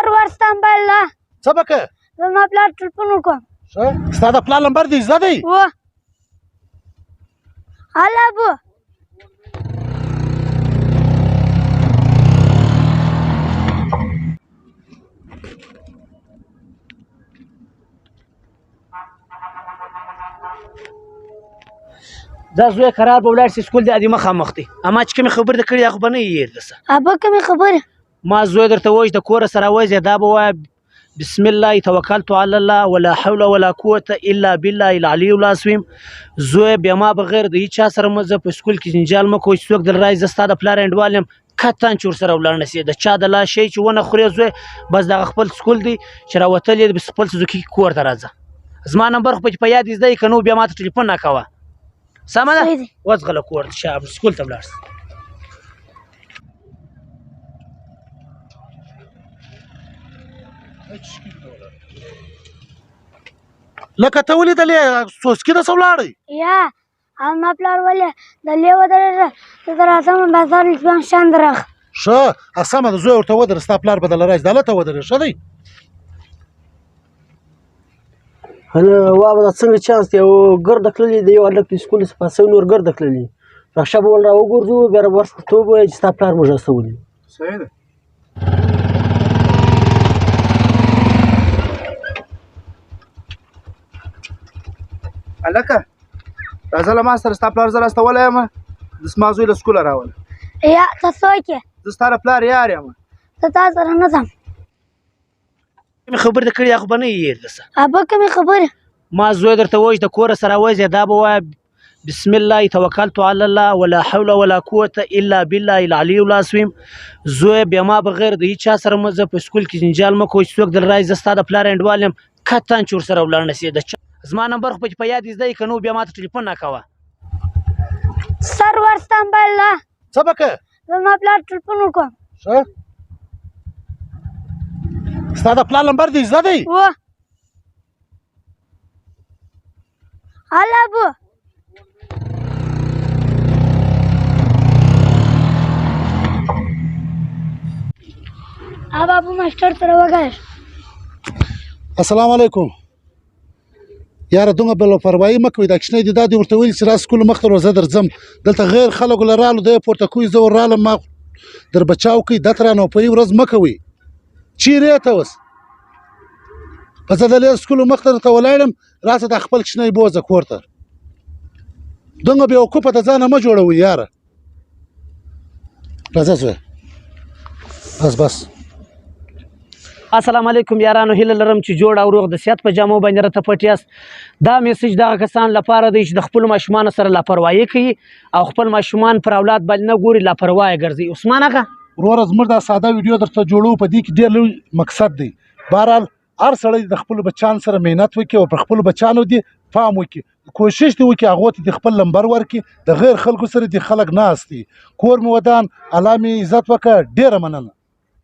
سرور ستا موبایل ده څه به که زما پلار ټلیفون وکړم ښه ستا د پلار نمبر دې زده دی و هله ابو دا زوی قرار به ولاړ شي سکول دی ادي مخامخ دی اما چې کومې خبرې ده کړې هغه به نه یې هېر درسه ابا کومې خبرې ما زوی درته وایي د کوره سره وځې دا به وایه بسم الله توکلت علی الله ولا حول ولا قوة الا بالله العلی العظیم زوی بیا ما بغیر د هیچا سره مه ځه په سکول کې جنجال مه کوئ چې څوک در رایي زه ستا د پلار انډوال یم قطعا چې ورسره ولاړ نه سې د چا د لا شی چې ونه خورې زوی بس دغه خپل سکول دی چې راوتلی د خپل سوزوکي کور ته راځه زما نمبر خو په یاد زده یې که نو بیا ما ته ټلیفون نه کوه سمه ده وځغله کور ته سکول ته ولاړ سه لکه ته ولیدلې سوسکي دسه ولاړی یا زما پلار ولې دلې ودرېده زه د راځم بازار لږ شان درغ ښه سمه ده زوی ورته ودرې ستا پلار به دله راشي د هلته ودرې ښه دی وابه دا څنګه چانس دی یو ګرده تللي د یو هلک د سکول څخه پاسه نور ګرده تللي رخشه به ول راوګرځو بیا به ورڅخه ته ووایې چې ستا پلار موږ استولي صحیح ده هلکه راځه له ما سره ستا پلار زه راستولی یم زما زوی له سکوله راوله یا ته څوک یې زه ستا د پلار یار یم زه تا سره نه ځم کومې خبرې ده کړې هغه به نه یې هېر درسه ابا کومې خبرې ما زوی درته وایي د کوره سره وځې دا به وایه بسم الله توکلت علی الله ولا حول ولا قوة الا بالله العلی العظیم زوی بیا ما بغیر د هیچا سره مه ځه په سکول کې جنجال مه کوئ چې څوک در رایي زه ستا د پلار انډوال یم قطعا چې ورسره ولاړ نه سې د زما نمبر خو په یاد زده یې که نو بیا ما ته ټلیفون نه کوه سرور ستا موبایل ده څه به که زما پلار ټلیفون وکړم ښه ستا د پلار نمبر دې زده دی و هله ابو ابا ابو ماسټر سره وګاش السلام علیکم یاره دومره بله پروایي مه کوئ دا کوچنی دی دا دې ورته ویلي چې را سکول مخته ورځه درځم دلته غیر خلکو له رالو دی پورته کوي زه ور رالم ما در بچاو کوي دا ته رانه په ورځ مه کوئ چیرې ته اوس په زه دلې سکول مخته درته ولاړ یم راشه دا خپل کوچنی بوځه کور ته دومره بېوقوفه د ځانه مه جوړوئ یاره راځه زویه بس بس السلام علیکم یارانو هیله لرم چې جوړ او روغ د صحت په جامو باندې راته پټ یاست دا میسج دغه کسان لپاره دی چې د خپلو ماشومانو سره لاپروایي کوي او خپل ماشومان پر اولاد باندې نه ګوري لاپروایه ګرځي عثمان اکا وروره زموږ دا ساده ویډیو درته جوړو په دې کې ډېر لوی مقصد دی بهرحال هر سړی د خپلو بچیانو سره محنت وکړي او پر خپلو بچیانو دې پام وکړي کوشش دې وکړي هغو ته دې خپل نمبر ورکړي د غیر خلکو سره دې خلک ناست دي کور مې ودان الله مې عزت وکړه ډېره مننه